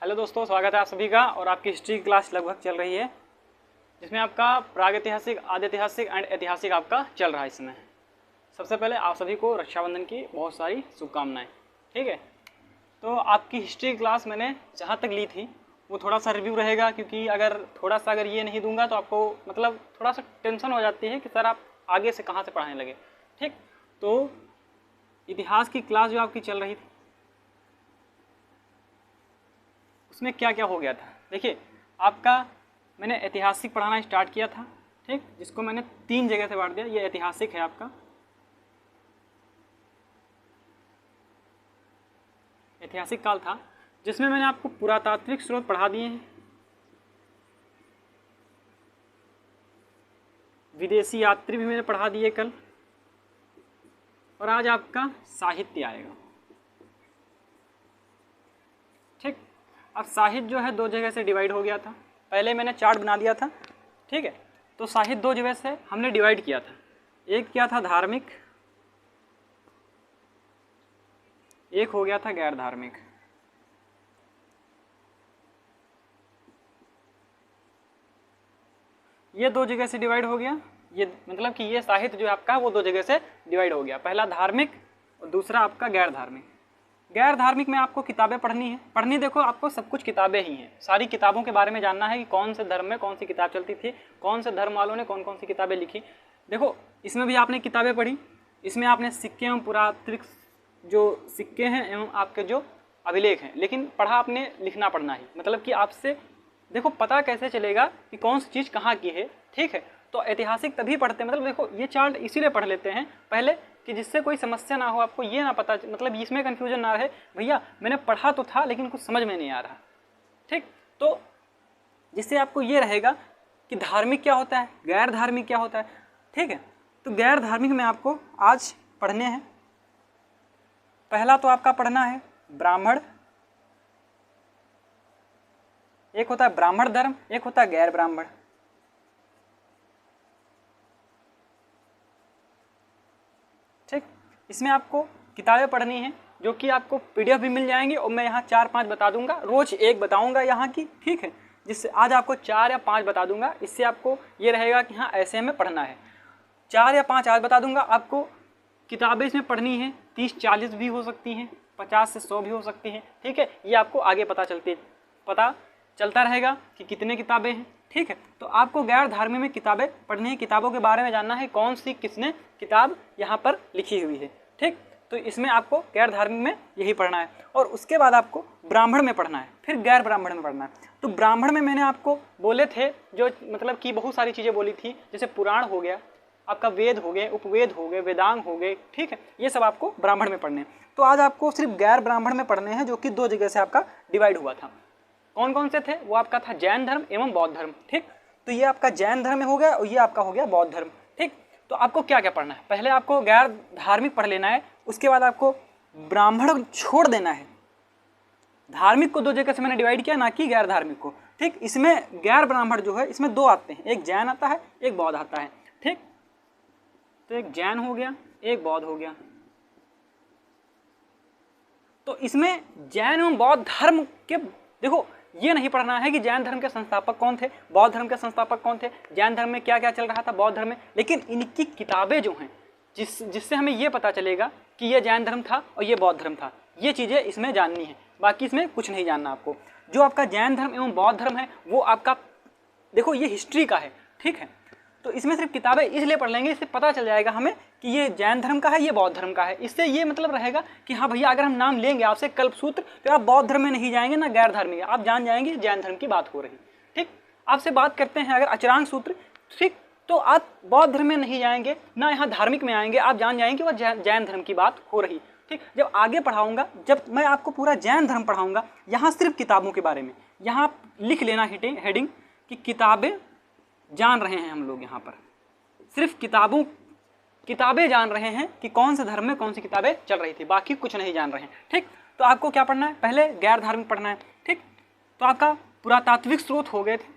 Hello दोस्तों, स्वागत है आप सभी का। और आपकी हिस्ट्री की क्लास लगभग चल रही है, जिसमें आपका प्रागैतिहासिक, आद्यैतिहासिक एंड ऐतिहासिक आपका चल रहा है। इसमें सबसे पहले आप सभी को रक्षाबंधन की बहुत सारी शुभकामनाएं। ठीक है, तो आपकी हिस्ट्री क्लास मैंने जहाँ तक ली थी वो थोड़ा सा रिव्यू रहेगा, क्योंकि अगर ये नहीं दूंगा तो आपको मतलब थोड़ा सा टेंशन हो जाती है कि सर आप आगे से कहाँ से पढ़ाने लगे। ठीक, तो इतिहास की क्लास जो आपकी चल रही थी उसमें क्या क्या हो गया था। देखिए, आपका मैंने ऐतिहासिक पढ़ाना स्टार्ट किया था, ठीक, जिसको मैंने 3 जगह से बांट दिया। ये ऐतिहासिक है आपका, ऐतिहासिक काल था, जिसमें मैंने आपको पुरातात्विक स्रोत पढ़ा दिए हैं, विदेशी यात्री भी मैंने पढ़ा दिए कल, और आज आपका साहित्य आएगा। ठीक, अब साहित्य जो है 2 जगह से डिवाइड हो गया था। पहले मैंने चार्ट बना दिया था, ठीक है। तो साहित्य 2 जगह से हमने डिवाइड किया था। एक क्या था, धार्मिक, एक हो गया था गैर धार्मिक। ये 2 जगह से डिवाइड हो गया। ये मतलब कि ये साहित्य जो आपका वो 2 जगह से डिवाइड हो गया। पहला धार्मिक और दूसरा आपका गैर धार्मिक। गैर धार्मिक में आपको किताबें पढ़नी है। देखो, आपको सब कुछ किताबें ही हैं। सारी किताबों के बारे में जानना है कि कौन से धर्म में कौन सी किताब चलती थी, कौन से धर्म वालों ने कौन कौन सी किताबें लिखी। देखो, इसमें भी आपने किताबें पढ़ी, इसमें आपने सिक्के एवं पुरातात्विक जो सिक्के हैं एवं आपके जो अभिलेख हैं, लेकिन पढ़ा आपने लिखना पढ़ना ही। मतलब कि आपसे देखो पता कैसे चलेगा कि कौन सी चीज़ कहाँ की है। ठीक है, तो ऐतिहासिक तभी पढ़ते हैं, मतलब देखो ये चार्ट इसीलिए पढ़ लेते हैं पहले कि जिससे कोई समस्या ना हो, आपको ये ना पता, मतलब इसमें कन्फ्यूजन ना रहे, भैया मैंने पढ़ा तो था लेकिन कुछ समझ में नहीं आ रहा। ठीक, तो जिससे आपको ये रहेगा कि धार्मिक क्या होता है, गैर धार्मिक क्या होता है। ठीक है, तो गैर धार्मिक में आपको आज पढ़ने हैं। पहला तो आपका पढ़ना है ब्राह्मण। एक होता है ब्राह्मण धर्म, एक होता है गैर ब्राह्मण। ठीक, इसमें आपको किताबें पढ़नी है, जो कि आपको पीडीएफ भी मिल जाएंगी, और मैं यहाँ 4-5 बता दूंगा, रोज एक बताऊंगा यहाँ की। ठीक है, जिससे आज आपको 4 या 5 बता दूंगा। इससे आपको ये रहेगा कि हाँ ऐसे में पढ़ना है। 4 या 5 आज बता दूंगा। आपको किताबें इसमें पढ़नी है 30-40 भी हो सकती हैं, 50 से 100 भी हो सकती हैं। ठीक है, ये आपको आगे पता चलता रहेगा कि कितने किताबें हैं। ठीक है, तो आपको गैर धार्मिक में किताबें पढ़नी है, किताबों के बारे में जानना है, कौन सी किसने किताब यहाँ पर लिखी हुई है। ठीक, तो इसमें आपको गैर धार्मिक में यही पढ़ना है, और उसके बाद आपको ब्राह्मण में पढ़ना है, फिर गैर ब्राह्मण में पढ़ना है। तो ब्राह्मण में मैंने आपको बोले थे जो मतलब कि बहुत सारी चीज़ें बोली थी, जैसे पुराण हो गया, आपका वेद हो गए, उपवेद हो गए, वेदांग हो गए। ठीक है, ये सब आपको ब्राह्मण में पढ़ने हैं। तो आज आपको सिर्फ गैर ब्राह्मण में पढ़ने हैं, जो कि 2 जगह से आपका डिवाइड हुआ था। कौन कौन से थे, वो आपका था जैन धर्म एवं बौद्ध धर्म। ठीक, तो ये आपका जैन धर्म हो गया और ये आपका हो गया बौद्ध धर्म। ठीक, तो आपको क्या क्या पढ़ना है, पहले आपको गैर धार्मिक पढ़ लेना है, उसके बाद आपको ब्राह्मण छोड़ देना है। धार्मिक को 2 जगह से मैंने डिवाइड किया, ना कि गैर धार्मिक को। ठीक, इसमें गैर ब्राह्मण जो है इसमें 2 आते हैं, एक जैन आता है, एक बौद्ध आता है। ठीक, तो एक जैन हो गया, एक बौद्ध हो गया। तो इसमें जैन एवं बौद्ध धर्म के, देखो ये नहीं पढ़ना है कि जैन धर्म के संस्थापक कौन थे, बौद्ध धर्म के संस्थापक कौन थे, जैन धर्म में क्या क्या चल रहा था बौद्ध धर्म में, लेकिन इनकी किताबें जो हैं जिससे हमें ये पता चलेगा कि ये जैन धर्म था और ये बौद्ध धर्म था। ये चीज़ें इसमें जाननी है, बाकी इसमें कुछ नहीं जानना आपको। जो आपका जैन धर्म एवं बौद्ध धर्म है वो आपका, देखो ये हिस्ट्री का है। ठीक है, तो इसमें सिर्फ किताबें इसलिए पढ़ लेंगे, इससे पता चल जाएगा हमें कि ये जैन धर्म का है, ये बौद्ध धर्म का है। इससे ये मतलब रहेगा कि हाँ भैया, अगर हम नाम लेंगे आपसे कल्पसूत्र, तो आप बौद्ध धर्म में नहीं जाएंगे ना गैर धार्मिक, आप जान जाएंगे जैन धर्म की बात हो रही। ठीक, आपसे बात करते हैं अगर अचरांग सूत्र, ठीक, तो आप बौद्ध धर्म में नहीं जाएंगे ना यहाँ धार्मिक में आएंगे, आप जान जाएंगे वह जैन धर्म की बात हो रही। ठीक, जब आगे पढ़ाऊंगा, जब मैं आपको पूरा जैन धर्म पढ़ाऊंगा, यहाँ सिर्फ किताबों के बारे में, यहाँ आप लिख लेना हेडिंग कि किताबें जान रहे हैं हम लोग, यहाँ पर सिर्फ किताबें जान रहे हैं कि कौन से धर्म में कौन सी किताबें चल रही थी, बाकी कुछ नहीं जान रहे हैं। ठीक, तो आपको क्या पढ़ना है, पहले गैर धार्मिक पढ़ना है। ठीक, तो आपका पुरातात्विक स्रोत हो गए थे,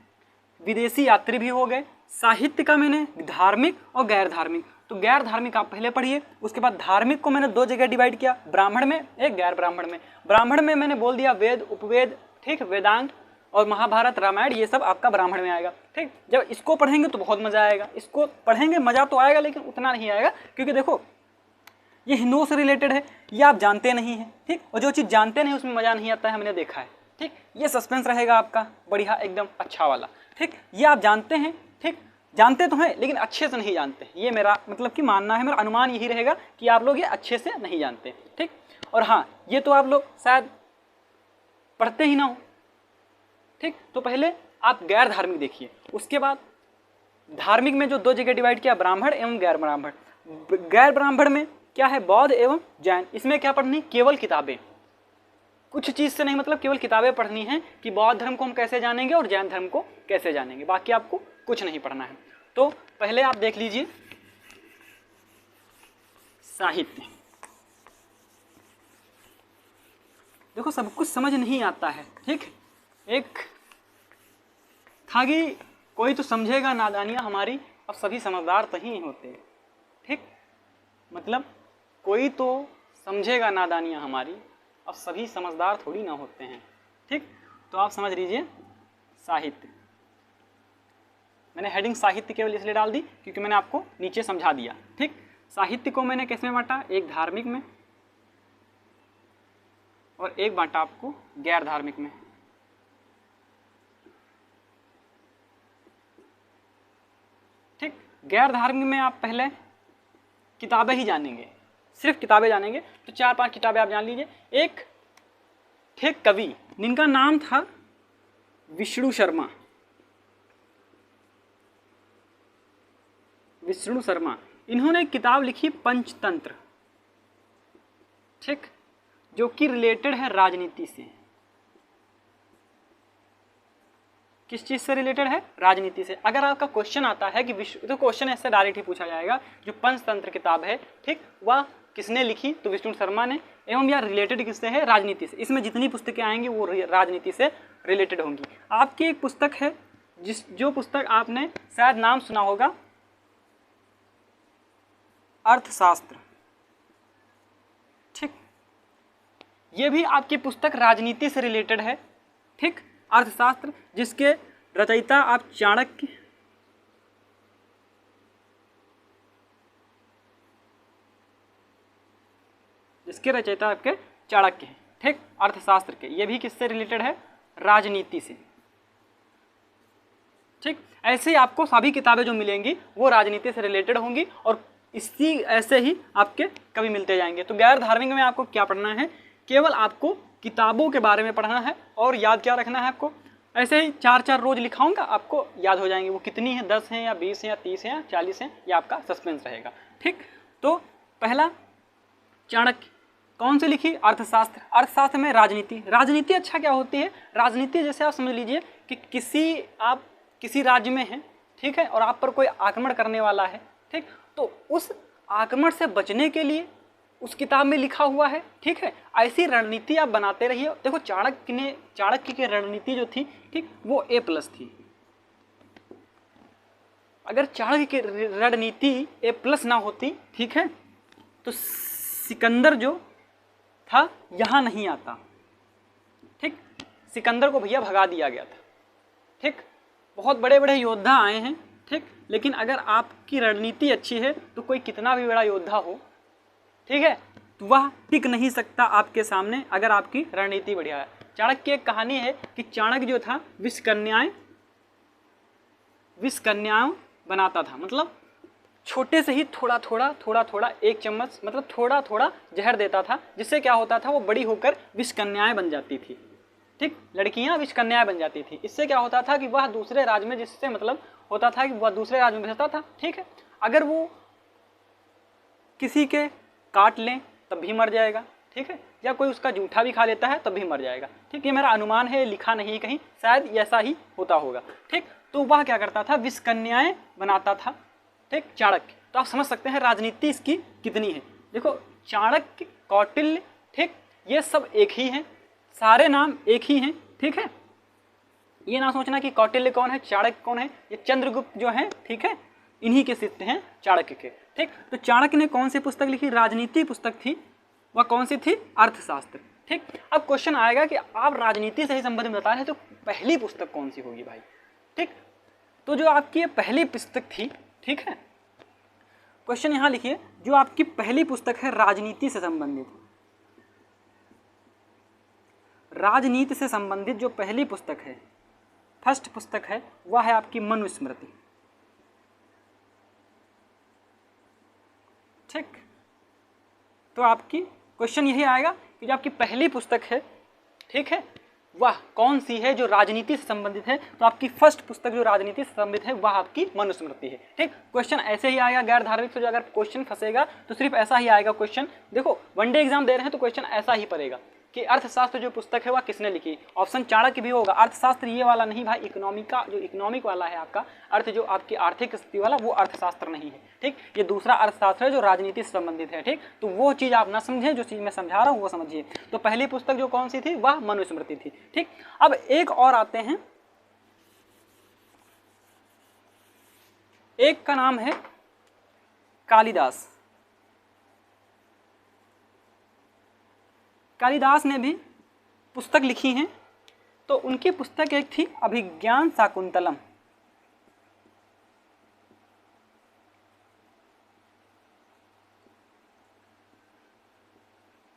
विदेशी यात्री भी हो गए, साहित्य का मैंने धार्मिक और गैर धार्मिक। तो गैर धार्मिक आप पहले पढ़िए, उसके बाद धार्मिक को मैंने 2 जगह डिवाइड किया, ब्राह्मण में, एक गैर ब्राह्मण में। ब्राह्मण में मैंने बोल दिया वेद, उपवेद, ठीक, वेदांत और महाभारत रामायण ये सब आपका ब्राह्मण में आएगा। ठीक, जब इसको पढ़ेंगे तो बहुत मजा आएगा, इसको पढ़ेंगे मजा तो आएगा लेकिन उतना नहीं आएगा, क्योंकि देखो ये हिंदुओं से रिलेटेड है, ये आप जानते नहीं हैं। ठीक, और जो चीज़ जानते नहीं उसमें मजा नहीं आता है, हमने देखा है। ठीक, ये सस्पेंस रहेगा आपका बढ़िया एकदम अच्छा वाला। ठीक, ये आप जानते हैं, ठीक, जानते तो हैं लेकिन अच्छे से नहीं जानते, ये मेरा मतलब कि मानना है, मेरा अनुमान यही रहेगा कि आप लोग ये अच्छे से नहीं जानते। ठीक, और हाँ ये तो आप लोग शायद पढ़ते ही ना हो। ठीक, तो पहले आप गैर धार्मिक देखिए, उसके बाद धार्मिक में जो दो जगह डिवाइड किया, ब्राह्मण एवं गैर ब्राह्मण। गैर ब्राह्मण में क्या है, बौद्ध एवं जैन। इसमें क्या पढ़नी, केवल किताबें, कुछ चीज़ से नहीं, मतलब केवल किताबें पढ़नी है कि बौद्ध धर्म को हम कैसे जानेंगे और जैन धर्म को कैसे जानेंगे, बाकी आपको कुछ नहीं पढ़ना है। तो पहले आप देख लीजिए साहित्य। देखो सब कुछ समझ नहीं आता है। ठीक, एक था कि कोई तो समझेगा नादानियाँ हमारी, अब सभी समझदार तो ही होते हैं। ठीक, मतलब कोई तो समझेगा नादानियाँ हमारी, अब सभी समझदार थोड़ी ना होते हैं। ठीक, तो आप समझ लीजिए साहित्य। मैंने हेडिंग साहित्य केवल इसलिए डाल दी क्योंकि मैंने आपको नीचे समझा दिया। ठीक, साहित्य को मैंने किस में बांटा, एक धार्मिक में और एक बांटा आपको गैर धार्मिक में। ठीक, गैर धार्मिक में आप पहले किताबें ही जानेंगे, सिर्फ किताबें जानेंगे, तो 4-5 किताबें आप जान लीजिए। एक थे कवि जिनका नाम था विष्णु शर्मा। विष्णु शर्मा, इन्होंने एक किताब लिखी पंचतंत्र। ठीक, जो कि रिलेटेड है राजनीति से। किस चीज़ से रिलेटेड है, राजनीति से। अगर आपका क्वेश्चन आता है कि तो क्वेश्चन ऐसे डायरेक्ट ही पूछा जाएगा, जो पंचतंत्र किताब है, ठीक, वह किसने लिखी, तो विष्णु शर्मा ने, एवं यह रिलेटेड किससे है, राजनीति से। इसमें जितनी पुस्तकें आएंगी वो राजनीति से रिलेटेड होंगी। आपकी एक पुस्तक है जो पुस्तक आपने शायद नाम सुना होगा, अर्थशास्त्र। ठीक, ये भी आपकी पुस्तक राजनीति से रिलेटेड है। ठीक, अर्थशास्त्र, जिसके रचयिता आप चाणक्य, जिसके रचयिता आपके चाणक्य हैं। ठीक, अर्थशास्त्र के, ये भी किससे रिलेटेड है, राजनीति से। ठीक, ऐसे ही आपको सभी किताबें जो मिलेंगी वो राजनीति से रिलेटेड होंगी और इसी ऐसे ही आपके कभी मिलते जाएंगे। तो गैर धार्मिक में आपको क्या पढ़ना है, केवल आपको किताबों के बारे में पढ़ना है और याद क्या रखना है आपको, ऐसे ही 4-4 रोज लिखाऊंगा, आपको याद हो जाएंगे। वो कितनी है, 10 हैं या 20 हैं या 30 हैं या 40 हैं, ये आपका सस्पेंस रहेगा। ठीक, तो पहला चाणक्य, कौन सी लिखी, अर्थशास्त्र। अर्थशास्त्र में राजनीति। राजनीति अच्छा क्या होती है, राजनीति जैसे आप समझ लीजिए कि आप किसी राज्य में हैं, ठीक है, और आप पर कोई आक्रमण करने वाला है। ठीक, तो उस आक्रमण से बचने के लिए उस किताब में लिखा हुआ है। ठीक है, ऐसी रणनीति आप बनाते रहिए। देखो चाणक्य की रणनीति जो थी, ठीक, वो A+ थी। अगर चाणक्य की रणनीति A+ ना होती, ठीक है, तो सिकंदर जो था यहाँ नहीं आता। ठीक, सिकंदर को भैया भगा दिया गया था। ठीक, बहुत बड़े बड़े योद्धा आए हैं। ठीक, लेकिन अगर आपकी रणनीति अच्छी है तो कोई कितना भी बड़ा योद्धा हो, ठीक है, तो वह टिक नहीं सकता आपके सामने अगर आपकी रणनीति बढ़िया है। चाणक्य की एक कहानी है कि चाणक्य जो था विष कन्याएं बनाता था। मतलब छोटे से ही थोड़ा थोड़ा 1 चम्मच, मतलब थोड़ा थोड़ा जहर देता था, जिससे क्या होता था, वो बड़ी होकर विष कन्याएं बन जाती थी। ठीक, लड़कियां विष कन्याएं बन जाती थी। इससे क्या होता था कि वह दूसरे राज्य में, जिससे मतलब होता था कि वह दूसरे राज्य में भेजता था। ठीक है, अगर वो किसी के काट लें तब भी मर जाएगा। ठीक है, या कोई उसका जूठा भी खा लेता है तब भी मर जाएगा। ठीक, ये मेरा अनुमान है, लिखा नहीं कहीं, शायद ऐसा ही होता होगा। ठीक, तो वह क्या करता था, विष कन्याएं बनाता था। ठीक, चाणक्य, तो आप समझ सकते हैं राजनीति इसकी कितनी है। देखो चाणक्य, कौटिल्य, ठीक, ये सब एक ही हैं, सारे नाम एक ही हैं। ठीक है, ये ना सोचना कि कौटिल्य कौन है, चाणक्य कौन है, ये चंद्रगुप्त जो है, ठीक है, इन्हीं के शिष्य हैं चाणक्य के। ठीक, तो चाणक्य ने कौन सी पुस्तक लिखी, राजनीति पुस्तक थी, वह कौन सी थी, अर्थशास्त्र। ठीक, अब क्वेश्चन आएगा कि आप राजनीति से ही संबंधित बता रहे हैं तो पहली पुस्तक कौन सी होगी भाई। ठीक, तो जो आपकी ये पहली पुस्तक थी, ठीक है, क्वेश्चन यहाँ लिखिए, जो आपकी पहली पुस्तक है राजनीति से संबंधित, राजनीति से संबंधित जो पहली पुस्तक है, फर्स्ट पुस्तक है, वह है आपकी मनुस्मृति। ठीक, तो आपकी क्वेश्चन यही आएगा कि जो आपकी पहली पुस्तक है, ठीक है, वह कौन सी है जो राजनीति से संबंधित है। तो आपकी फर्स्ट पुस्तक जो राजनीति से संबंधित है वह आपकी मनुस्मृति है। ठीक, क्वेश्चन ऐसे ही आएगा गैर धार्मिक से, जो अगर क्वेश्चन फंसेगा तो सिर्फ ऐसा ही आएगा क्वेश्चन। देखो वनडे एग्जाम दे रहे हैं तो क्वेश्चन ऐसा ही पड़ेगा कि अर्थशास्त्र जो पुस्तक है वह किसने लिखी। ऑप्शन चाणक्य भी होगा, अर्थशास्त्र ये वाला नहीं भाई, इकोनॉमिक का जो इकोनॉमिक वाला है आपका अर्थ, जो आपकी आर्थिक स्थिति वाला, वो अर्थशास्त्र नहीं है। ठीक, ये दूसरा अर्थशास्त्र है जो राजनीति से संबंधित है। ठीक, तो वो चीज़ आप ना समझें, जो चीज़ मैं समझा रहा हूँ वो समझिए। तो पहली पुस्तक जो कौन सी थी वह मनुस्मृति थी। ठीक, अब एक और आते हैं, एक का नाम है कालिदास। कालिदास ने भी पुस्तक लिखी हैं, तो उनकी पुस्तक एक थी अभिज्ञान शाकुंतलम।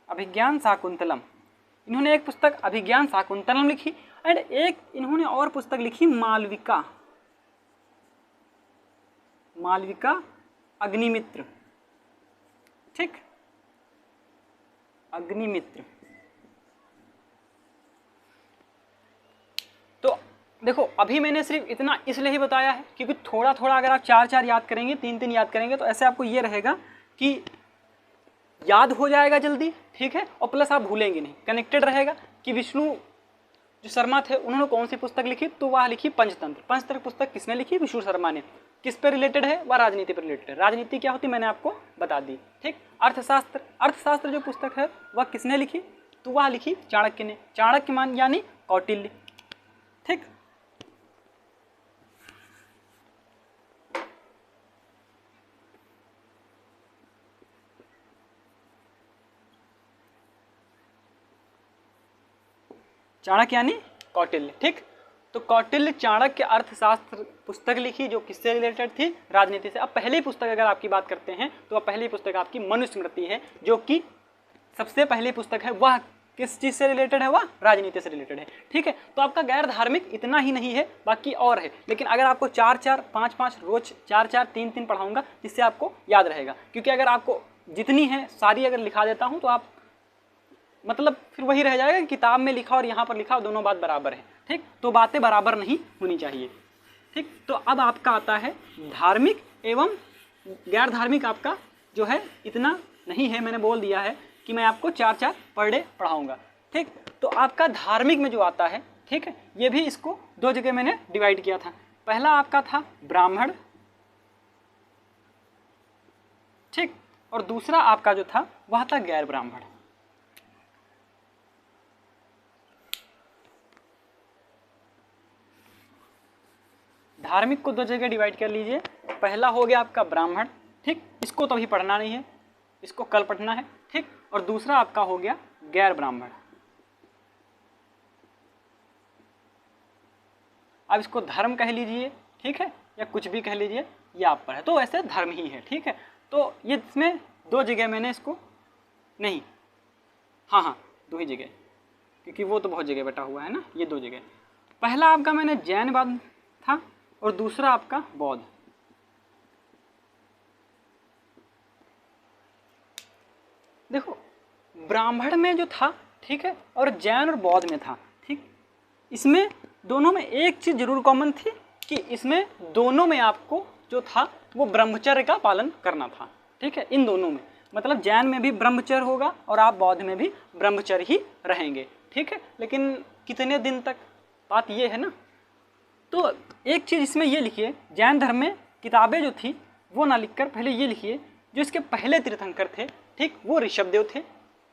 अभिज्ञान शाकुंतलम, इन्होंने एक पुस्तक अभिज्ञान शाकुंतलम लिखी, एंड एक इन्होंने और पुस्तक लिखी मालविका, मालविका अग्निमित्र। ठीक, अग्निमित्र। तो देखो अभी मैंने सिर्फ इतना इसलिए ही बताया है क्योंकि थोड़ा थोड़ा अगर आप 4-4 याद करेंगे, 3-3 याद करेंगे, तो ऐसे आपको ये रहेगा कि याद हो जाएगा जल्दी। ठीक है, और प्लस आप भूलेंगे नहीं, कनेक्टेड रहेगा कि विष्णु जो शर्मा थे उन्होंने कौन सी पुस्तक लिखी, तो वह लिखी पंचतंत्र। पंचतंत्र पुस्तक किसने लिखी, विष्णु शर्मा ने। किस पे रिलेटेड है, वह राजनीति पर रिलेटेड है। राजनीति क्या होती मैंने आपको बता दी। ठीक, अर्थशास्त्र, अर्थशास्त्र जो पुस्तक है वह किसने लिखी, तो वह लिखी चाणक्य ने। चाणक्य मान यानी कौटिल्य। ठीक, चाणक्य यानी कौटिल्य। ठीक, तो कौटिल्य चाणक्य अर्थशास्त्र पुस्तक लिखी जो किससे रिलेटेड थी, राजनीति से। अब पहली पुस्तक अगर आपकी बात करते हैं तो अब पहली पुस्तक आपकी मनुस्मृति है, जो कि सबसे पहली पुस्तक है। वह किस चीज़ से रिलेटेड है, वह राजनीति से रिलेटेड है। ठीक है, तो आपका गैर धार्मिक इतना ही नहीं है, बाकी और है, लेकिन अगर आपको 4-4, 5-5 रोज 4-4, 3-3 पढ़ाऊंगा जिससे आपको याद रहेगा। क्योंकि अगर आपको जितनी है सारी अगर लिखा देता हूँ तो आप मतलब फिर वही रह जाएगा कि किताब में लिखा और यहाँ पर लिखा दोनों बात बराबर है। ठीक, तो बातें बराबर नहीं होनी चाहिए। ठीक, तो अब आपका आता है धार्मिक एवं गैर धार्मिक। आपका जो है इतना नहीं है, मैंने बोल दिया है कि मैं आपको 4-4 पर डे पढ़ाऊँगा। ठीक, तो आपका धार्मिक में जो आता है, ठीक है, ये भी इसको 2 जगह मैंने डिवाइड किया था। पहला आपका था ब्राह्मण, ठीक, और दूसरा आपका जो था वह था गैर ब्राह्मण। धार्मिक को 2 जगह डिवाइड कर लीजिए। पहला हो गया आपका ब्राह्मण, ठीक, इसको तो अभी पढ़ना नहीं है, इसको कल पढ़ना है। ठीक, और दूसरा आपका हो गया गैर ब्राह्मण। अब इसको धर्म कह लीजिए, ठीक है, या कुछ भी कह लीजिए, ये आप पर है, तो वैसे धर्म ही है। ठीक है, तो ये इसमें 2 जगह मैंने इसको नहीं, हाँ 2 ही जगह, क्योंकि वो तो बहुत जगह बैठा हुआ है ना, ये 2 जगह। पहला आपका मैंने जैनवाद था और दूसरा आपका बौद्ध। देखो ब्राह्मण में जो था, ठीक है, और जैन और बौद्ध में था। ठीक, इसमें दोनों में एक चीज़ जरूर कॉमन थी कि इसमें दोनों में आपको जो था वो ब्रह्मचर्य का पालन करना था। ठीक है, इन दोनों में, मतलब जैन में भी ब्रह्मचर्य होगा और आप बौद्ध में भी ब्रह्मचर्य ही रहेंगे। ठीक है, लेकिन कितने दिन तक, बात ये है ना। तो एक चीज़ इसमें ये लिखिए, जैन धर्म में किताबें जो थी वो ना लिखकर पहले ये लिखिए, जो इसके पहले तीर्थंकर थे, ठीक, वो ऋषभदेव थे।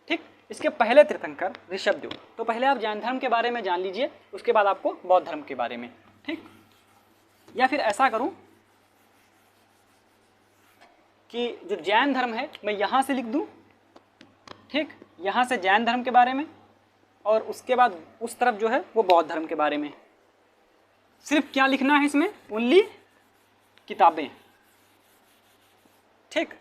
ठीक, इसके पहले तीर्थंकर ऋषभदेव। तो पहले आप जैन धर्म के बारे में जान लीजिए, उसके बाद आपको बौद्ध धर्म के बारे में। ठीक, या फिर ऐसा करूं कि जो जैन धर्म है मैं यहाँ से लिख दूं, ठीक, यहाँ से जैन धर्म के बारे में, और उसके बाद उस तरफ जो है वो बौद्ध धर्म के बारे में। सिर्फ क्या लिखना है इसमें, ओनली किताबें, ठीक।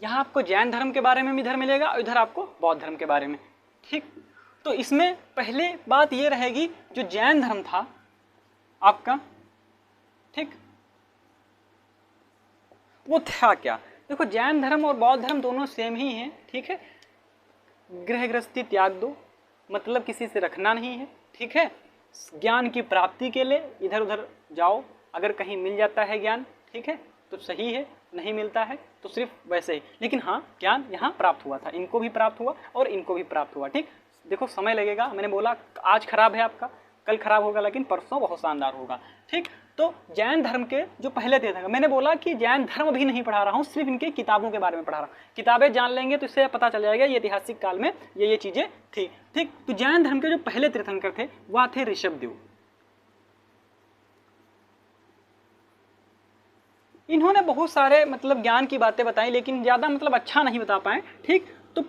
यहाँ आपको जैन धर्म के बारे में भी इधर मिलेगा और इधर आपको बौद्ध धर्म के बारे में, ठीक। तो इसमें पहले बात ये रहेगी, जो जैन धर्म था आपका, ठीक, वो था क्या। देखो जैन धर्म और बौद्ध धर्म दोनों सेम ही हैं, ठीक है। गृह गृहस्थी त्याग दो, मतलब किसी से रखना नहीं है, ठीक है। ज्ञान की प्राप्ति के लिए इधर उधर जाओ, अगर कहीं मिल जाता है ज्ञान, ठीक है, तो सही है, नहीं मिलता है तो सिर्फ वैसे ही। लेकिन हाँ, ज्ञान यहाँ प्राप्त हुआ था, इनको भी प्राप्त हुआ और इनको भी प्राप्त हुआ, ठीक। देखो समय लगेगा, मैंने बोला आज खराब है आपका, कल खराब होगा, लेकिन परसों बहुत शानदार होगा, ठीक। तो जैन धर्म के जो पहले तीर्थंकर, मैंने बोला कि जैन धर्म भी नहीं पढ़ा रहा हूँ, सिर्फ इनके किताबों के बारे में पढ़ा रहा हूँ। किताबें जान लेंगे तो इससे पता चल जाएगा ये ऐतिहासिक काल में ये चीजें थी, ठीक। तो जैन धर्म के जो पहले तीर्थंकर थे वह थे ऋषभदेव। इन्होंने बहुत सारे मतलब ज्ञान की बातें बताई, लेकिन ज्यादा मतलब अच्छा नहीं बता पाए, ठीक। तो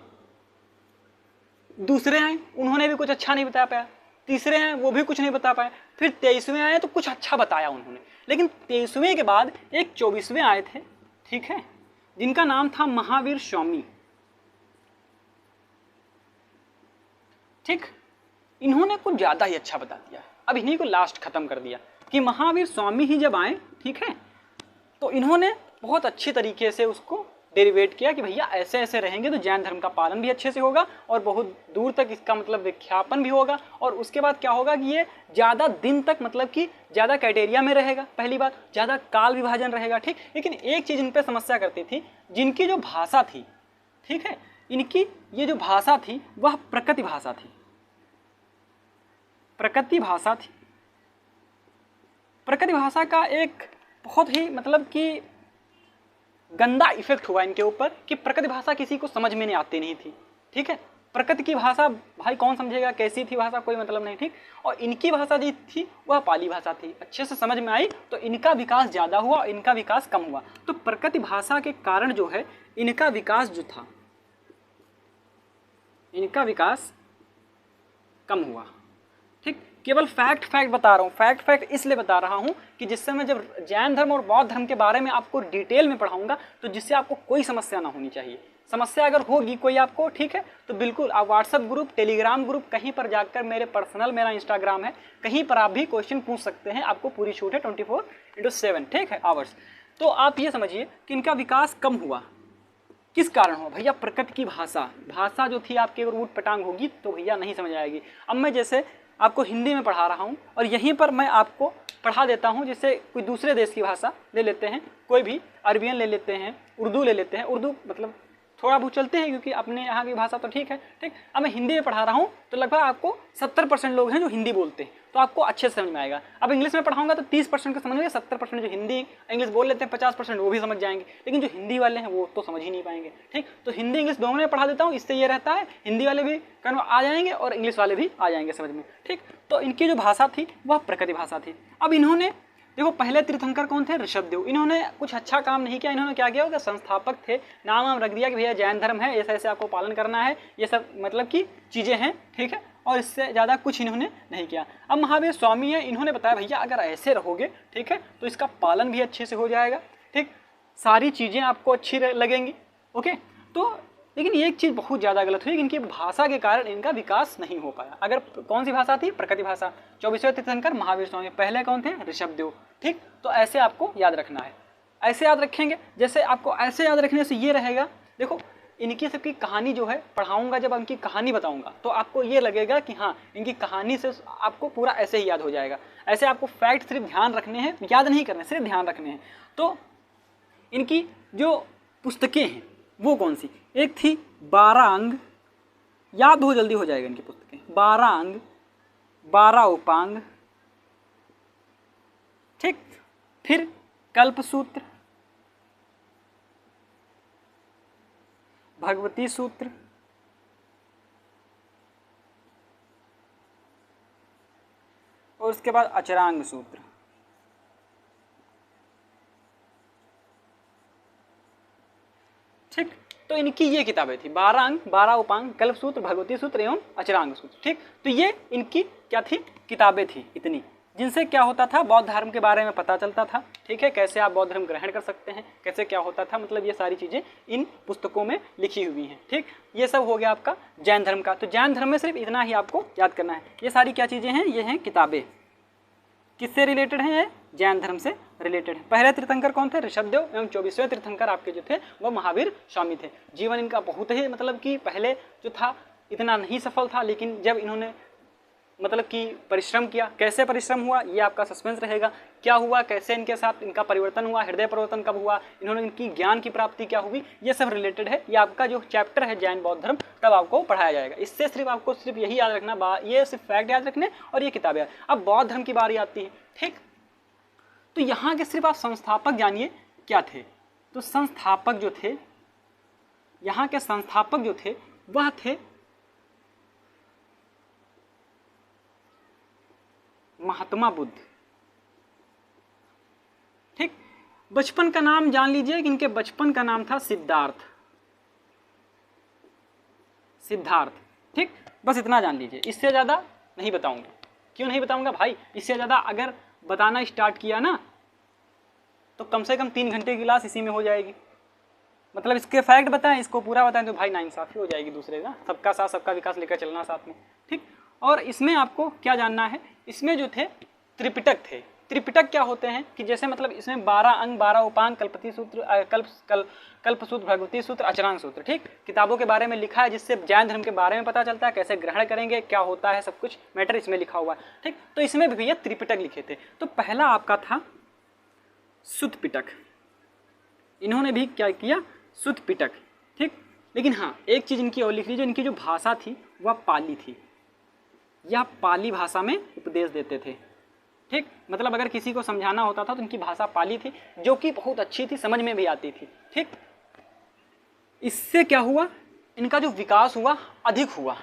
दूसरे आए, उन्होंने भी कुछ अच्छा नहीं बता पाया। तीसरे हैं, वो भी कुछ नहीं बता पाए। फिर 23वें आए तो कुछ अच्छा बताया उन्होंने। लेकिन 23वें के बाद एक 24वें आए थे, ठीक है, जिनका नाम था महावीर स्वामी, ठीक। इन्होंने कुछ ज्यादा ही अच्छा बता दिया। अब इन्हीं को लास्ट खत्म कर दिया कि महावीर स्वामी ही जब आए, ठीक है, तो इन्होंने बहुत अच्छी तरीके से उसको डेरिवेट किया कि भैया ऐसे ऐसे रहेंगे तो जैन धर्म का पालन भी अच्छे से होगा और बहुत दूर तक इसका मतलब विख्यापन भी होगा। और उसके बाद क्या होगा कि ये ज़्यादा दिन तक मतलब कि ज़्यादा क्राइटेरिया में रहेगा, पहली बात, ज़्यादा काल विभाजन रहेगा, ठीक। लेकिन एक चीज़ इन पर समस्या करती थी, जिनकी जो भाषा थी, ठीक है, इनकी ये जो भाषा थी वह प्रकृति भाषा थी, प्रकृति भाषा थी। प्रकृति भाषा का एक बहुत ही मतलब कि गंदा इफेक्ट हुआ इनके ऊपर कि प्रकृति भाषा किसी को समझ में नहीं आती नहीं थी, ठीक है। प्रकृति की भाषा भाई कौन समझेगा, कैसी थी भाषा, कोई मतलब नहीं, ठीक। और इनकी भाषा जो थी वह पाली भाषा थी, अच्छे से समझ में आई तो इनका विकास ज़्यादा हुआ और इनका विकास कम हुआ। तो प्रकृति भाषा के कारण जो है इनका विकास जो था, इनका विकास कम हुआ, ठीक। केवल फैक्ट बता रहा हूँ, फैक्ट इसलिए बता रहा हूँ कि जिससे मैं जब जैन धर्म और बौद्ध धर्म के बारे में आपको डिटेल में पढ़ाऊंगा तो जिससे आपको कोई समस्या ना होनी चाहिए। समस्या अगर होगी कोई आपको, ठीक है, तो बिल्कुल आप व्हाट्सएप ग्रुप, टेलीग्राम ग्रुप, कहीं पर जाकर मेरे पर्सनल, मेरा इंस्टाग्राम है, कहीं पर आप भी क्वेश्चन पूछ सकते हैं, आपको पूरी छूट है 24/7, ठीक है, आवर्स। तो आप ये समझिए कि इनका विकास कम हुआ, किस कारण हो भैया, प्रकृति की भाषा जो थी आपकी अगर ऊट पटांग होगी तो भैया नहीं समझ आएगी। अब मैं जैसे आपको हिंदी में पढ़ा रहा हूँ और यहीं पर मैं आपको पढ़ा देता हूँ, जैसे कोई दूसरे देश की भाषा ले लेते हैं, कोई भी अरबियन ले लेते हैं, उर्दू ले लेते हैं, उर्दू मतलब थोड़ा बहुत चलते हैं क्योंकि अपने यहाँ की भाषा तो ठीक है, ठीक। अब मैं हिंदी में पढ़ा रहा हूँ तो लगभग आपको 70% लोग हैं जो हिंदी बोलते हैं, तो आपको अच्छे से समझ में आएगा। अब इंग्लिश में पढ़ाऊंगा तो 30% का समझ में, 70% जो हिंदी इंग्लिश बोल लेते हैं, 50% वो भी समझ जाएंगे, लेकिन जो हिंदी वाले हैं वो तो समझ ही नहीं पाएंगे, ठीक। तो हिंदी इंग्लिश दोनों में पढ़ा देता हूँ, इससे ये रहता है हिंदी वाले भी आ जाएंगे और इंग्लिश वाले भी आ जाएंगे समझ में, ठीक। तो इनकी जो भाषा थी वह प्रकृति भाषा थी। अब इन्होंने देखो पहले तीर्थंकर कौन थे, ऋषभदेव। इन्होंने कुछ अच्छा काम नहीं किया, इन्होंने क्या किया कि संस्थापक थे, नाम वाम रख दिया कि भैया जैन धर्म है, ऐसे ऐसे आपको पालन करना है, ये सब मतलब कि चीज़ें हैं, ठीक है, और इससे ज़्यादा कुछ इन्होंने नहीं किया। अब महावीर स्वामी है, इन्होंने बताया भैया अगर ऐसे रहोगे, ठीक है, तो इसका पालन भी अच्छे से हो जाएगा, ठीक, सारी चीज़ें आपको अच्छी लगेंगी, ओके। तो लेकिन एक चीज़ बहुत ज़्यादा गलत हुई, इनकी भाषा के कारण इनका विकास नहीं हो पाया। अगर कौन सी भाषा थी, प्रकृति भाषा। 24वें तीर्थंकर महावीर स्वामी, पहले कौन थे, ऋषभदेव, ठीक। तो ऐसे आपको याद रखना है, ऐसे याद रखेंगे। जैसे आपको ऐसे याद रखने से ये रहेगा, देखो इनकी सबकी कहानी जो है पढ़ाऊंगा, जब इनकी कहानी बताऊंगा तो आपको ये लगेगा कि हाँ इनकी कहानी से आपको पूरा ऐसे ही याद हो जाएगा। ऐसे आपको फैक्ट सिर्फ ध्यान रखने हैं, याद नहीं करने, सिर्फ ध्यान रखने हैं। तो इनकी जो पुस्तकें हैं वो कौन सी, एक थी 12 अंग, याद हो जल्दी हो जाएगा इनकी पुस्तकें, 12 अंग, 12 उपांग, ठीक। फिर कल्पसूत्र, भगवती सूत्र, और उसके बाद अचरांग सूत्र। ठीक, तो इनकी ये किताबें थी, 12 अंग, 12 उपांग, कल्प सूत्र, भगवती सूत्र एवं अचरांग सूत्र। ठीक, तो ये इनकी क्या थी, किताबें थी इतनी, जिनसे क्या होता था, बौद्ध धर्म के बारे में पता चलता था। ठीक है, कैसे आप बौद्ध धर्म ग्रहण कर सकते हैं, कैसे क्या होता था, मतलब ये सारी चीज़ें इन पुस्तकों में लिखी हुई हैं। ठीक, ये सब हो गया आपका जैन धर्म का। तो जैन धर्म में सिर्फ इतना ही आपको याद करना है। ये सारी क्या चीज़ें हैं, ये हैं किताबें। किससे रिलेटेड हैं, ये जैन धर्म से रिलेटेड है। पहले तीर्थंकर कौन थे, ऋषभदेव एवं 24वें तीर्थंकर आपके जो थे वो महावीर स्वामी थे। जीवन इनका बहुत ही मतलब कि पहले जो था इतना नहीं सफल था, लेकिन जब इन्होंने मतलब कि परिश्रम किया, कैसे परिश्रम हुआ ये आपका सस्पेंस रहेगा। क्या हुआ, कैसे इनके साथ इनका परिवर्तन हुआ, हृदय परिवर्तन कब हुआ, इन्होंने इनकी ज्ञान की प्राप्ति क्या हुई, ये सब रिलेटेड है। ये आपका जो चैप्टर है जैन बौद्ध धर्म तब आपको पढ़ाया जाएगा। इससे सिर्फ आपको सिर्फ यही याद रखना, ये सिर्फ फैक्ट याद रखने और ये किताबें। अब बौद्ध धर्म की बारी आती है। ठीक, तो यहाँ के सिर्फ आप संस्थापक जानिए क्या थे। तो संस्थापक जो थे, यहाँ के संस्थापक जो थे वह थे महात्मा बुद्ध। ठीक, बचपन का नाम जान लीजिए कि इनके बचपन का नाम था सिद्धार्थ। सिद्धार्थ, ठीक, बस इतना जान लीजिए, इससे ज़्यादा नहीं बताऊंगा। क्यों नहीं बताऊंगा भाई, इससे ज़्यादा अगर बताना स्टार्ट किया ना तो कम से कम 3 घंटे की क्लास इसी में हो जाएगी। मतलब इसके फैक्ट बताएं, इसको पूरा बताएं तो भाई नाइंसाफ़ी हो जाएगी दूसरे का। सबका साथ सबका विकास लेकर चलना साथ में। ठीक, और इसमें आपको क्या जानना है, इसमें जो थे त्रिपिटक थे। त्रिपिटक क्या होते हैं कि जैसे मतलब इसमें 12 अंग, 12 उपांग, कल्पति सूत्र, कल्प सूत्र, भगवती सूत्र, अचरांग सूत्र, ठीक, किताबों के बारे में लिखा है, जिससे जैन धर्म के बारे में पता चलता है, कैसे ग्रहण करेंगे, क्या होता है, सब कुछ मैटर इसमें लिखा हुआ है। ठीक, तो इसमें भी भैया त्रिपिटक लिखे थे। तो पहला आपका था सुत्त पिटक, इन्होंने भी क्या किया, सुत्त पिटक। ठीक, लेकिन हाँ एक चीज़ इनकी और लिख लीजिए, इनकी जो भाषा थी वह पाली थी, या पाली भाषा में उपदेश देते थे। ठीक, मतलब अगर किसी को समझाना होता था तो इनकी भाषा पाली थी, जो कि बहुत अच्छी थी, समझ में भी आती थी। ठीक, इससे क्या हुआ, इनका जो विकास हुआ अधिक हुआ।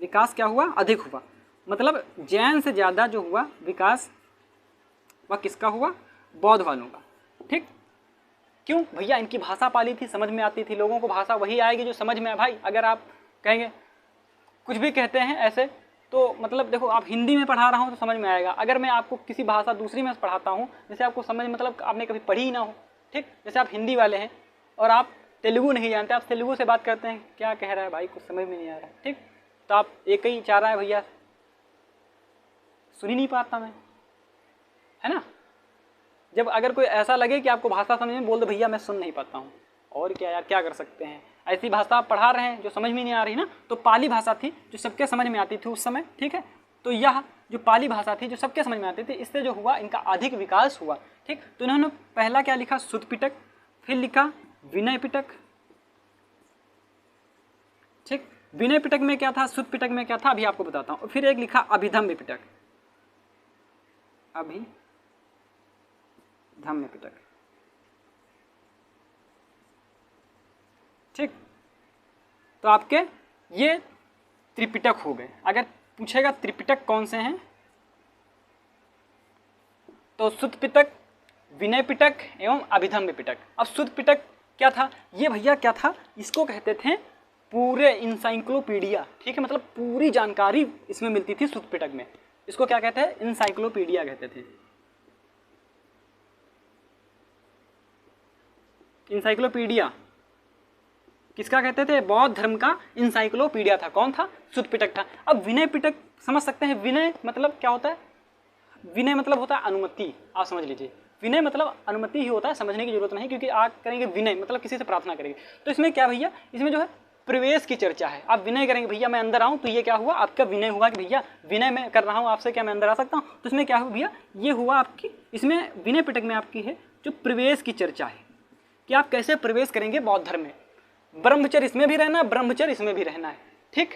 विकास क्या हुआ, अधिक हुआ। मतलब जैन से ज़्यादा जो हुआ विकास वह किसका हुआ, बौद्ध वालों का। ठीक, क्यों भैया, इनकी भाषा पाली थी, समझ में आती थी। लोगों को भाषा वही आएगी जो समझ में आए। भाई अगर आप कहेंगे कुछ भी कहते हैं ऐसे, तो मतलब देखो आप हिंदी में पढ़ा रहा हूँ तो समझ में आएगा। अगर मैं आपको किसी भाषा दूसरी में पढ़ाता हूँ, जैसे आपको समझ, मतलब आपने कभी पढ़ी ही ना हो। ठीक, जैसे आप हिंदी वाले हैं और आप तेलुगु नहीं जानते, आप तेलुगु से बात करते हैं, क्या कह रहा है भाई, कुछ समझ में नहीं आ रहा। ठीक, तो आप एक ही चाह रहा है भैया, सुन ही नहीं पाता मैं, है ना। जब अगर कोई ऐसा लगे कि आपको भाषा समझ में, बोल दो भैया मैं सुन नहीं पाता हूँ, और क्या यार, क्या कर सकते हैं। ऐसी भाषा आप पढ़ा रहे हैं जो समझ में नहीं आ रही ना। तो पाली भाषा थी जो सबके समझ में आती थी उस समय। ठीक है, तो यह जो पाली भाषा थी जो सबके समझ में आती थी, इससे जो हुआ इनका अधिक विकास हुआ। ठीक, तो इन्होंने पहला क्या लिखा, सुत्त पिटक, फिर लिखा विनय पिटक। ठीक, विनय पिटक में क्या था, सुत्त पिटक में क्या था, अभी आपको बताता हूँ। फिर एक लिखा अभिधम्म पिटक, अभिधम्म पिटक। ठीक, तो आपके ये त्रिपिटक हो गए। अगर पूछेगा त्रिपिटक कौन से हैं, तो सुत्त पिटक, विनय पिटक एवं अभिधम्म पिटक। अब सुत्त पिटक क्या था, ये भैया क्या था, इसको कहते थे पूरे इंसाइक्लोपीडिया। ठीक है, मतलब पूरी जानकारी इसमें मिलती थी सुत्त पिटक में। इसको क्या कहते हैं, इंसाइक्लोपीडिया कहते थे। इंसाइक्लोपीडिया किसका कहते थे, बौद्ध धर्म का इंसाइक्लोपीडिया था। कौन था, सुत्त पिटक था। अब विनय पिटक समझ सकते हैं, विनय मतलब क्या होता है, विनय मतलब होता है अनुमति। आप समझ लीजिए, विनय मतलब अनुमति ही होता है, समझने की जरूरत नहीं, क्योंकि आप करेंगे विनय मतलब किसी से प्रार्थना करेंगे। तो इसमें क्या भैया, इसमें जो है प्रवेश की चर्चा है। आप विनय करेंगे, भैया मैं अंदर आऊँ, तो ये क्या हुआ, आपका विनय हुआ कि भैया विनय मैं कर रहा हूँ आपसे, क्या मैं अंदर आ सकता हूँ। तो इसमें क्या हुआ भैया, ये हुआ आपकी, इसमें विनय पिटक में आपकी है जो प्रवेश की चर्चा है कि आप कैसे प्रवेश करेंगे बौद्ध धर्म में। ब्रह्मचर्य इसमें भी रहना, ब्रह्मचर्य इसमें भी रहना है। ठीक,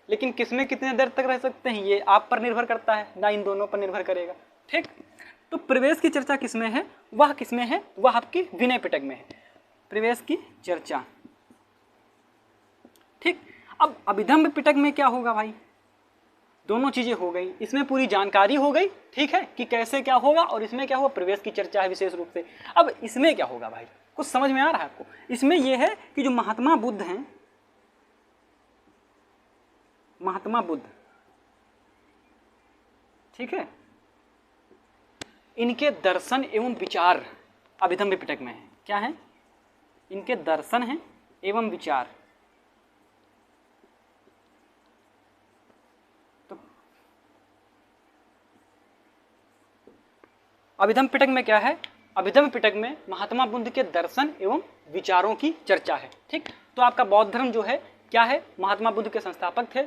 लेकिन किसमें कितने देर तक रह सकते हैं ये आप पर निर्भर करता है, ना इन दोनों पर निर्भर करेगा। ठीक, तो प्रवेश की चर्चा किसमें है, वह किसमें है, वह आपकी विनय पिटक में है, प्रवेश की चर्चा। ठीक, अब अभिधम्म पिटक में क्या होगा भाई, दोनों चीज़ें हो गई, इसमें पूरी जानकारी हो गई, ठीक है, कि कैसे क्या होगा, और इसमें क्या हुआ, प्रवेश की चर्चा है विशेष रूप से। अब इसमें क्या होगा भाई, कुछ समझ में आ रहा है आपको? इसमें यह है कि जो महात्मा बुद्ध हैं, महात्मा बुद्ध, ठीक है, इनके दर्शन एवं विचार अभिधम्म पिटक में है। क्या है? इनके दर्शन हैं एवं विचार। तो अभिधम्म पिटक में क्या है? अभिधम्म पिटक में महात्मा बुद्ध के दर्शन एवं विचारों की चर्चा है। ठीक, तो आपका बौद्ध धर्म जो है क्या है, महात्मा बुद्ध के संस्थापक थे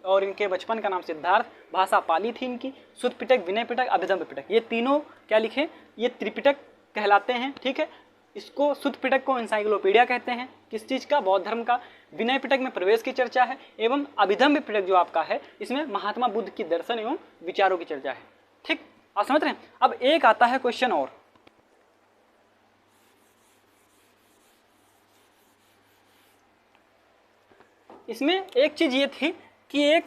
और इनके बचपन का नाम सिद्धार्थ, भाषा पाली थी इनकी, शुद्ध पिटक, विनय पिटक, अभिधम्म पिटक, ये तीनों क्या लिखे, ये त्रिपिटक कहलाते हैं। ठीक है, इसको शुद्ध पिटक को एनसाइक्लोपीडिया कहते हैं, किस चीज़ का, बौद्ध धर्म का। विनय पिटक में प्रवेश की चर्चा है, एवं अभिधम्म पिटक जो आपका है इसमें महात्मा बुद्ध की दर्शन एवं विचारों की चर्चा है। ठीक, आप समझ रहे हैं? अब एक आता है क्वेश्चन और, इसमें एक चीज ये थी कि एक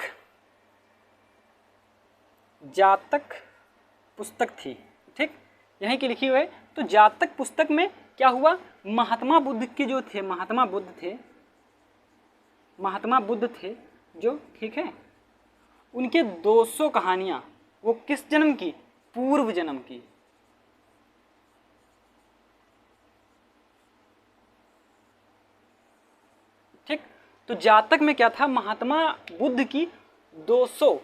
जातक पुस्तक थी, ठीक, यहीं की लिखी हुई है। तो जातक पुस्तक में क्या हुआ, महात्मा बुद्ध के जो थे, महात्मा बुद्ध थे जो, ठीक है, उनके 200 कहानियां, वो किस जन्म की, पूर्व जन्म की। ठीक, तो जातक में क्या था, महात्मा बुद्ध की 200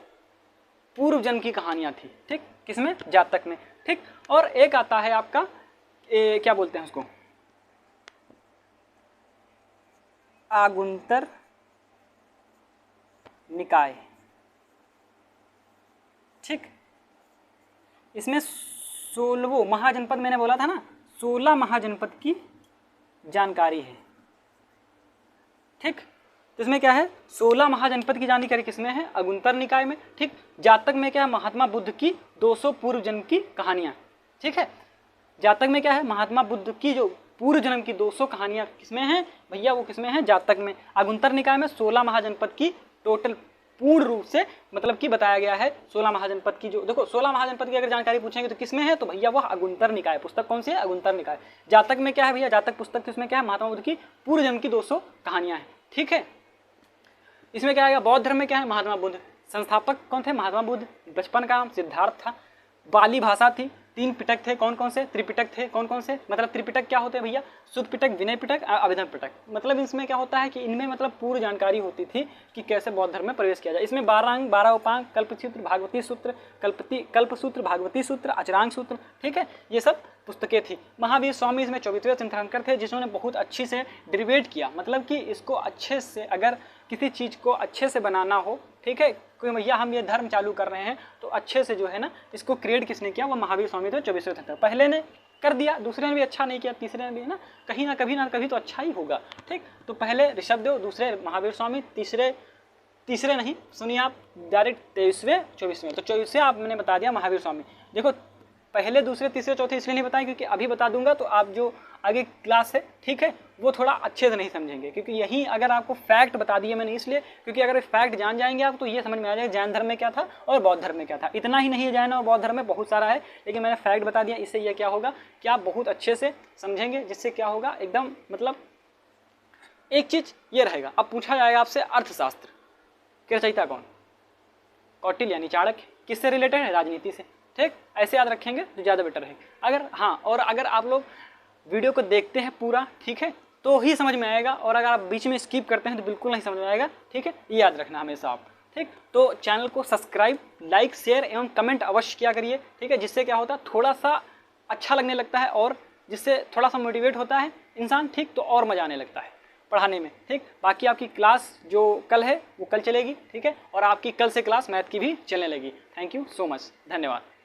पूर्व जन्म की कहानियां थी। ठीक, किसमें, जातक में। ठीक, और एक आता है आपका क्या बोलते हैं उसको, आगुंतर निकाय। ठीक, इसमें 16 महाजनपद, मैंने बोला था ना 16 महाजनपद की जानकारी है। ठीक, तो इसमें क्या है, 16 महाजनपद की जानकारी किसमें है, अगुंतर निकाय में। ठीक, जातक में क्या है, महात्मा बुद्ध की 200 पूर्व जन्म की कहानियां। ठीक है, जातक में क्या है, महात्मा बुद्ध की जो पूर्व जन्म की 200 कहानियां किसमें हैं भैया, वो किसमें है, जातक में। अगुंतर निकाय में 16 महाजनपद की टोटल पूर्ण रूप से मतलब कि बताया गया है। 16 महाजनपद की जो, देखो 16 महाजनपद की अगर जानकारी पूछेंगे तो किसमें है, तो भैया वह अगुंतर निकाय पुस्तक कौन सी है, अगुंतर निकाय। जातक में क्या है भैया, जातक पुस्तक किसमें क्या है, महात्मा बुद्ध की पूर्व जन्म की 200 कहानियां हैं। ठीक है, इसमें क्या आएगा, बौद्ध धर्म में क्या है, महात्मा बुद्ध संस्थापक कौन थे, महात्मा बुद्ध, बचपन का नाम सिद्धार्थ था, पाली भाषा थी, 3 पिटक थे, कौन कौन से, त्रिपिटक थे, कौन कौन से, मतलब त्रिपिटक क्या होते हैं भैया, शुद्ध पिटक, विनय पिटक, अभिधम्म पिटक। मतलब इसमें क्या होता है कि इनमें मतलब पूरी जानकारी होती थी कि कैसे बौद्ध धर्म में प्रवेश किया जाए। इसमें 12 अंग, 12 उपांग, कल्पसूत्र, भागवती सूत्र, कल्पसूत्र, भागवती सूत्र, अचरांग सूत्र, ठीक है, ये सब पुस्तकें थी। महावीर स्वामी इसमें 24वें तीर्थंकर थे, जिन्होंने बहुत अच्छी से डिरिवेट किया, मतलब कि इसको अच्छे से, अगर किसी चीज़ को अच्छे से बनाना हो, ठीक है, कोई भैया हम ये धर्म चालू कर रहे हैं तो अच्छे से जो है ना, इसको क्रिएट किसने किया, वो महावीर स्वामी थे, 24वें तीर्थंकर। पहले ने कर दिया, दूसरे ने भी अच्छा नहीं किया, तीसरे ने भी है ना, कहीं ना कभी तो अच्छा ही होगा। ठीक, तो पहले ऋषभदेव, दूसरे महावीर स्वामी, तीसरे नहीं, सुनिए आप, डायरेक्ट 23वें 24वें, तो 24वें आप मैंने बता दिया महावीर स्वामी। देखो पहले, दूसरे, तीसरे, चौथे इसलिए नहीं बताएं क्योंकि अभी बता दूंगा तो आप जो आगे क्लास है, ठीक है, वो थोड़ा अच्छे से नहीं समझेंगे, क्योंकि यही अगर आपको फैक्ट बता दिए मैंने इसलिए, क्योंकि अगर फैक्ट जान जाएंगे आप तो ये समझ में आ जाएगा जैन धर्म में क्या था और बौद्ध धर्म में क्या था। इतना ही नहीं है, जैन और बौद्ध धर्म में बहुत सारा है, लेकिन मैंने फैक्ट बता दिया, इससे ये क्या होगा कि आप बहुत अच्छे से समझेंगे, जिससे क्या होगा एकदम, मतलब एक चीज़ ये रहेगा, अब पूछा जाएगा आपसे अर्थशास्त्र के रचयिता कौन, कौटिल्य यानी चाणक्य, किससे रिलेटेड है, राजनीति से। ठीक, ऐसे याद रखेंगे तो ज़्यादा बेटर है। अगर हाँ, और अगर आप लोग वीडियो को देखते हैं पूरा, ठीक है, तो ही समझ में आएगा, और अगर आप बीच में स्किप करते हैं तो बिल्कुल नहीं समझ में आएगा। ठीक है, ये याद रखना हमेशा आप। ठीक, तो चैनल को सब्सक्राइब, लाइक, शेयर एवं कमेंट अवश्य किया करिए। ठीक है, जिससे क्या होता है, थोड़ा सा अच्छा लगने लगता है और जिससे थोड़ा सा मोटिवेट होता है इंसान। ठीक, तो और मज़ा आने लगता है पढ़ाने में। ठीक, बाकी आपकी क्लास जो कल है वो कल चलेगी। ठीक है, और आपकी कल से क्लास मैथ की भी चलने लगी। थैंक यू सो मच, धन्यवाद।